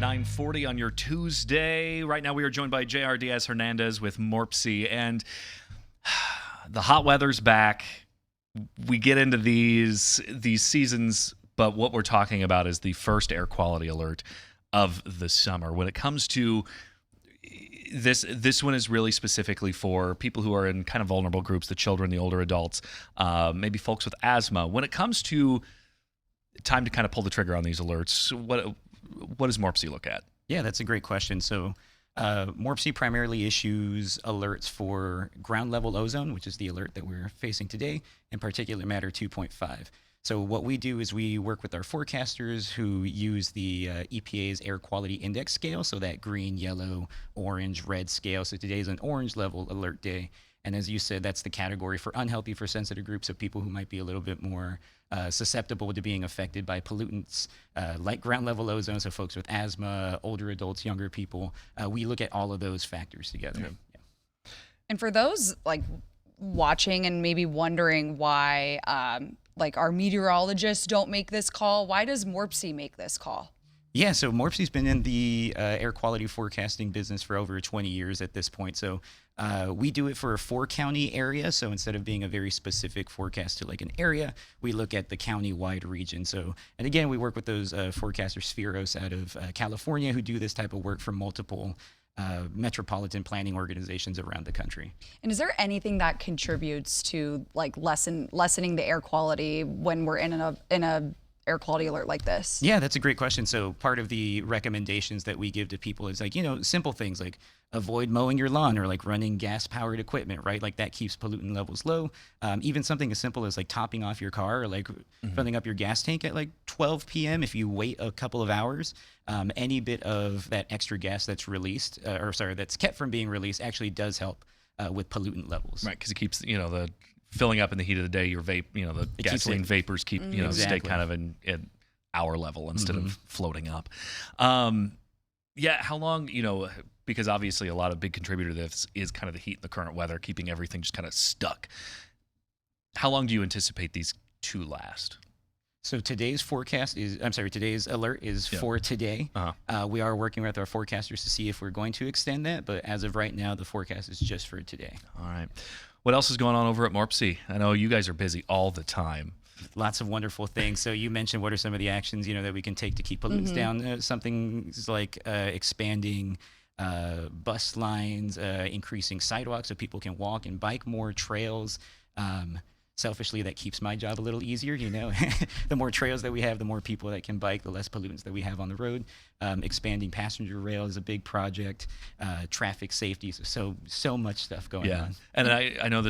9:40 on your Tuesday. Right now we are joined by JR Diaz-Hernandez with MORPC, and the hot weather's back. We get into these seasons, but what we're talking about is the first air quality alert of the summer. When it comes to this one is really specifically for people who are in kind of vulnerable groups, the children, the older adults, maybe folks with asthma. When it comes to time to kind of pull the trigger on these alerts, what does MORPC look at? Yeah, that's a great question. So MORPC primarily issues alerts for ground level ozone, which is the alert that we're facing today, and particulate matter 2.5. So what we do is we work with our forecasters who use the EPA's air quality index scale, so that green, yellow, orange, red scale. So today is an orange level alert day. And as you said, that's the category for unhealthy, for sensitive groups, of people who might be a little bit more susceptible to being affected by pollutants like ground level ozone, so folks with asthma, older adults, younger people. We look at all of those factors together. Yeah. And for those like watching and maybe wondering why like our meteorologists don't make this call, why does MORPC make this call? Yeah, so MORPC's been in the air quality forecasting business for over 20 years at this point. So we do it for a 4-county area. So instead of being a very specific forecast to like an area, we look at the county-wide region. So, and again, we work with those forecasters, Spheros out of California, who do this type of work for multiple metropolitan planning organizations around the country. And is there anything that contributes to like lessening the air quality when we're in a air quality alert like this? Yeah, that's a great question. So part of the recommendations that we give to people is like, simple things like avoid mowing your lawn or like running gas-powered equipment, right? Like that keeps pollutant levels low. Even something as simple as like topping off your car or like filling up your gas tank at like 12 p.m. If you wait a couple of hours, any bit of that extra gas that's released, that's kept from being released actually does help with pollutant levels. Right, because it keeps, the filling up in the heat of the day, your the gasoline vapors keep, stay kind of in hour level instead of floating up. How long, because obviously a lot of big contributor to this is kind of the heat and the current weather, keeping everything just kind of stuck. How long do you anticipate these to last? So today's alert is for today. We are working with our forecasters to see if we're going to extend that, but as of right now, the forecast is just for today. All right. What else is going on over at MORPC? I know you guys are busy all the time. Lots of wonderful things. So you mentioned what are some of the actions that we can take to keep pollutants down. Something like expanding bus lines, increasing sidewalks so people can walk and bike more, trails. Selfishly, that keeps my job a little easier. The more trails that we have, the more people that can bike, the less pollutants that we have on the road. Expanding passenger rail is a big project. Traffic safety, so much stuff going on. And I know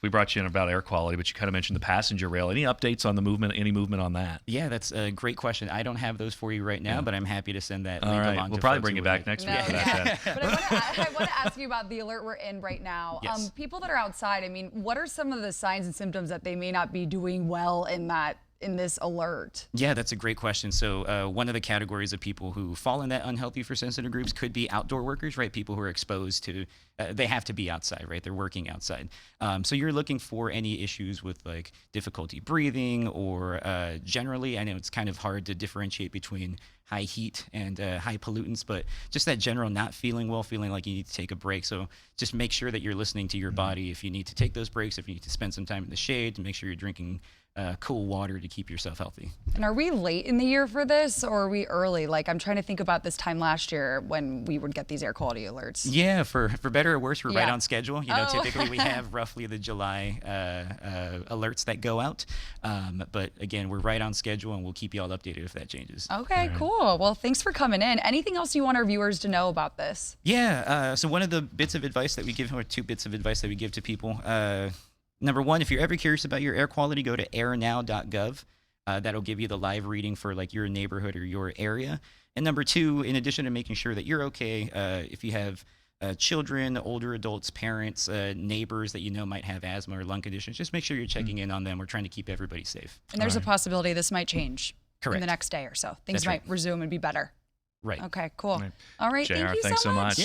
we brought you in about air quality, but you kind of mentioned the passenger rail. Any updates on the movement? Any movement on that? Yeah, that's a great question. I don't have those for you right now, but I'm happy to send that link along. We'll probably bring it back next week. But I want to ask you about the alert we're in right now. Yes. People that are outside, what are some of the signs and symptoms that they may not be doing well in this alert? Yeah, that's a great question. So one of the categories of people who fall in that unhealthy for sensitive groups could be outdoor workers, right? People who are exposed to, they have to be outside, right? They're working outside. So you're looking for any issues with like difficulty breathing or generally, I know it's kind of hard to differentiate between high heat and high pollutants, but just that general not feeling well, feeling like you need to take a break. So just make sure that you're listening to your body. If you need to take those breaks, if you need to spend some time in the shade, to make sure you're drinking cool water to keep yourself healthy. And are we late in the year for this, or are we early? Like, I'm trying to think about this time last year when we would get these air quality alerts. Yeah, for better or worse, we're right on schedule. Typically we have roughly the July alerts that go out. But again, we're right on schedule, and we'll keep you all updated if that changes. Okay, cool. Well, thanks for coming in. Anything else you want our viewers to know about this? Yeah, so one of the bits of advice that we give, or 2 bits of advice that we give to people, number 1, if you're ever curious about your air quality, go to airnow.gov. That'll give you the live reading for like your neighborhood or your area. And number 2, in addition to making sure that you're okay, if you have children, older adults, parents, neighbors that might have asthma or lung conditions, just make sure you're checking in on them. We're trying to keep everybody safe. And there's a possibility this might change in the Correct. next day or so. Things might resume and be better. Right. Okay, cool. Right. All right, JR, thank you thanks so much.